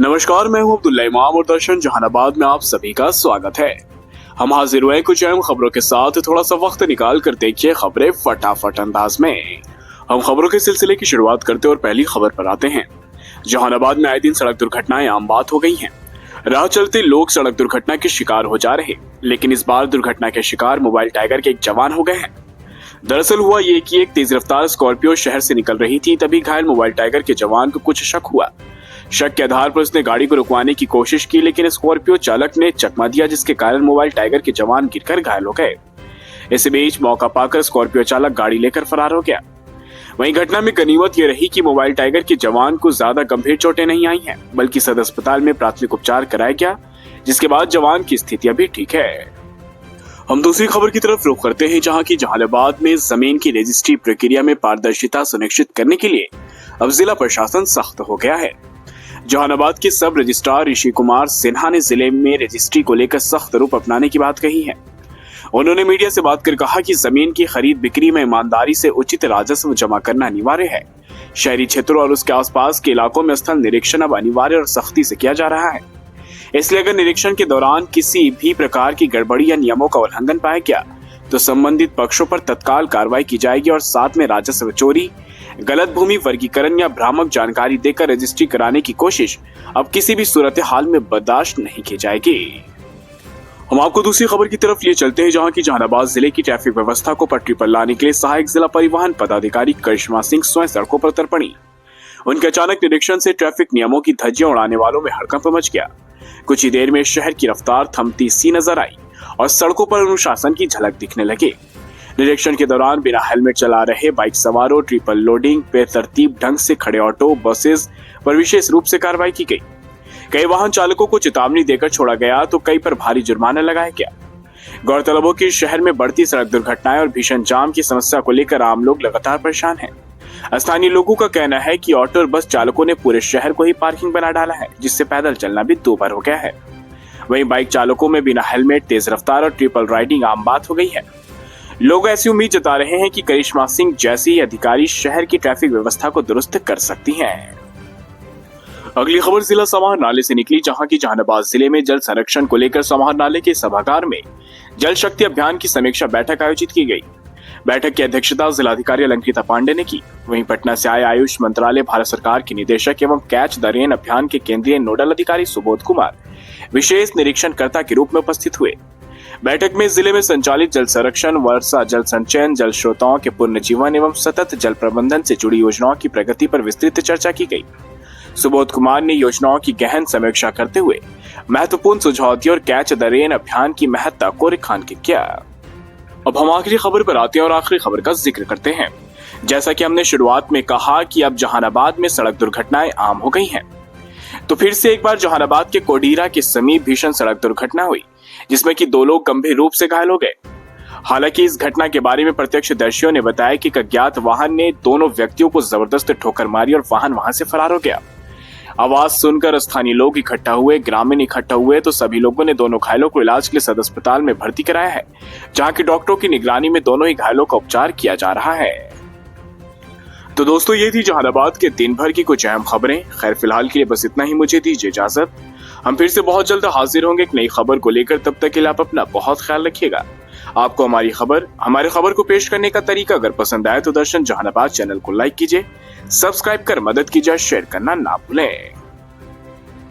नमस्कार, मैं हूं अब्दुल्ला इमाम और दर्शन जहानाबाद में आप सभी का स्वागत है। हम हाजिर हुए कुछ अहम खबरों के साथ। थोड़ा सा वक्त निकाल कर देखिए खबरें फटाफट अंदाज में। हम खबरों के सिलसिले की शुरुआत करते और पहली खबर पर आते हैं। जहानाबाद में आए दिन सड़क दुर्घटनाएं आम बात हो गई हैं। राह चलते लोग सड़क दुर्घटना के शिकार हो जा रहे, लेकिन इस बार दुर्घटना के शिकार मोबाइल टाइगर के एक जवान हो गए हैं। दरअसल हुआ ये कि एक तेज रफ्तार स्कॉर्पियो शहर से निकल रही थी, तभी घायल मोबाइल टाइगर के जवान को कुछ शक हुआ। शक के आधार पर उसने गाड़ी को रुकवाने की कोशिश की, लेकिन स्कॉर्पियो चालक ने चकमा दिया, जिसके कारण मोबाइल टाइगर के जवान गिरकर घायल हो गए। इस बीच मौका पाकर स्कॉर्पियो चालक गाड़ी लेकर फरार हो गया। वहीं घटना में गनीमत यह रही कि मोबाइल टाइगर के जवान को ज्यादा गंभीर चोटें नहीं आई हैं, बल्कि सदर अस्पताल में प्राथमिक उपचार कराया गया, जिसके बाद जवान की स्थिति अभी ठीक है। हम दूसरी खबर की तरफ रुख करते हैं, जहां की जहानाबाद में जमीन की रजिस्ट्री प्रक्रिया में पारदर्शिता सुनिश्चित करने के लिए अब जिला प्रशासन सख्त हो गया है। जहानाबाद के सब रजिस्ट्रार ऋषि कुमार सिन्हा ने जिले में रजिस्ट्री को लेकर सख्त रूप अपनाने की बात कही है। उन्होंने मीडिया से बात कर कहा कि जमीन की खरीद बिक्री में ईमानदारी से उचित राजस्व जमा करना अनिवार्य है। शहरी क्षेत्रों और उसके आसपास के इलाकों में स्थल निरीक्षण अब अनिवार्य और सख्ती से किया जा रहा है। इसलिए अगर निरीक्षण के दौरान किसी भी प्रकार की गड़बड़ी या नियमों का उल्लंघन पाया गया तो संबंधित पक्षों पर तत्काल कार्रवाई की जाएगी और साथ में राजस्व चोरी, गलत भूमि वर्गीकरण या भ्रामक जानकारी देकर रजिस्ट्री कराने की कोशिश अब किसी भी सूरत हाल में बर्दाश्त नहीं की जाएगी। हम आपको दूसरी खबर की तरफ लिए चलते हैं, जहां की जहानाबाद जिले की ट्रैफिक व्यवस्था को पटरी पर लाने के लिए सहायक जिला परिवहन पदाधिकारी करिश्मा सिंह स्वयं सड़कों पर उतर पड़ी। उनके अचानक निरीक्षण से ट्रैफिक नियमों की धज्जियां उड़ाने वालों में हड़कंप मच गया। कुछ ही देर में शहर की रफ्तार थमती सी नजर आई और सड़कों पर अनुशासन की झलक दिखने लगी। निरीक्षण के दौरान बिना हेलमेट चला रहे बाइक सवारों, ट्रिपल लोडिंग, बेतरतीब ढंग से खड़े ऑटो, बसेस पर विशेष रूप से कार्रवाई की गई। कई वाहन चालकों को चेतावनी देकर छोड़ा गया तो कई पर भारी जुर्माना लगाया गया। गौरतलब हो कि शहर में बढ़ती सड़क दुर्घटनाएं और भीषण जाम की समस्या को लेकर आम लोग लगातार परेशान हैं। स्थानीय लोगों का कहना है कि ऑटो और बस चालकों ने पूरे शहर को ही पार्किंग बना डाला है, जिससे पैदल चलना भी दूभर हो गया है। वहीं बाइक चालकों में बिना हेलमेट, तेज रफ्तार और ट्रिपल राइडिंग आम बात हो गई है। लोग ऐसी उम्मीद जता रहे हैं कि करिश्मा सिंह जैसे ही अधिकारी शहर की ट्रैफिक व्यवस्था को दुरुस्त कर सकती हैं। अगली खबर जिला समाहर नाले से निकली, जहां की जहानाबाद जिले में जल संरक्षण को लेकर समाहर नाले के सभागार में जल शक्ति अभियान की समीक्षा बैठक आयोजित की गई। बैठक की अध्यक्षता जिलाधिकारी अलंकृता पांडे ने की। वहीं पटना से आए आयुष मंत्रालय भारत सरकार के निदेशक एवं कैच द रेन अभियान के केंद्रीय नोडल अधिकारी सुबोध कुमार विशेष निरीक्षणकर्ता के रूप में उपस्थित हुए। बैठक में जिले में संचालित जल संरक्षण, वर्षा जल संचयन, जल स्रोतों के पुनर्जीवन एवं सतत जल प्रबंधन से जुड़ी योजनाओं की प्रगति पर विस्तृत चर्चा की गई। सुबोध कुमार ने योजनाओं की गहन समीक्षा करते हुए महत्वपूर्ण सुझाव दिए और कैच द रेन अभियान की महत्ता को रेखांकित किया। अब हम आखिरी खबर पर आते हैं और आखिरी खबर का जिक्र करते हैं। जैसा कि हमने शुरुआत में कहा कि अब जहानाबाद में सड़क दुर्घटनाएं आम हो गई हैं, तो फिर से एक बार जहानाबाद के कोडीरा के समीप भीषण सड़क दुर्घटना हुई, जिसमें कि 2 लोग गंभीर रूप से घायल हो गए। हालांकि इस घटना के बारे में प्रत्यक्षदर्शियों ने बताया कि एक अज्ञात वाहन ने दोनों व्यक्तियों को जबरदस्त ठोकर मारी और वाहन वहां से फरार हो गया। आवाज सुनकर स्थानीय लोग इकट्ठा हुए, ग्रामीण इकट्ठा हुए तो सभी लोगों ने दोनों घायलों को इलाज के लिए सदर अस्पताल में भर्ती कराया है, जहां के डॉक्टरों की निगरानी में दोनों ही घायलों का उपचार किया जा रहा है। तो दोस्तों, ये थी जहानाबाद के दिन भर की कुछ अहम खबरें। खैर, फिलहाल के लिए बस इतना ही। मुझे दीजिए इजाजत। हम फिर से बहुत जल्द हाजिर होंगे एक नई खबर को लेकर। तब तक के लिए आप अपना बहुत ख्याल रखिएगा। आपको हमारे खबर को पेश करने का तरीका अगर पसंद आए तो दर्शन जहानाबाद चैनल को लाइक कीजिए, सब्सक्राइब कर मदद कीजिए, शेयर करना ना भूलें।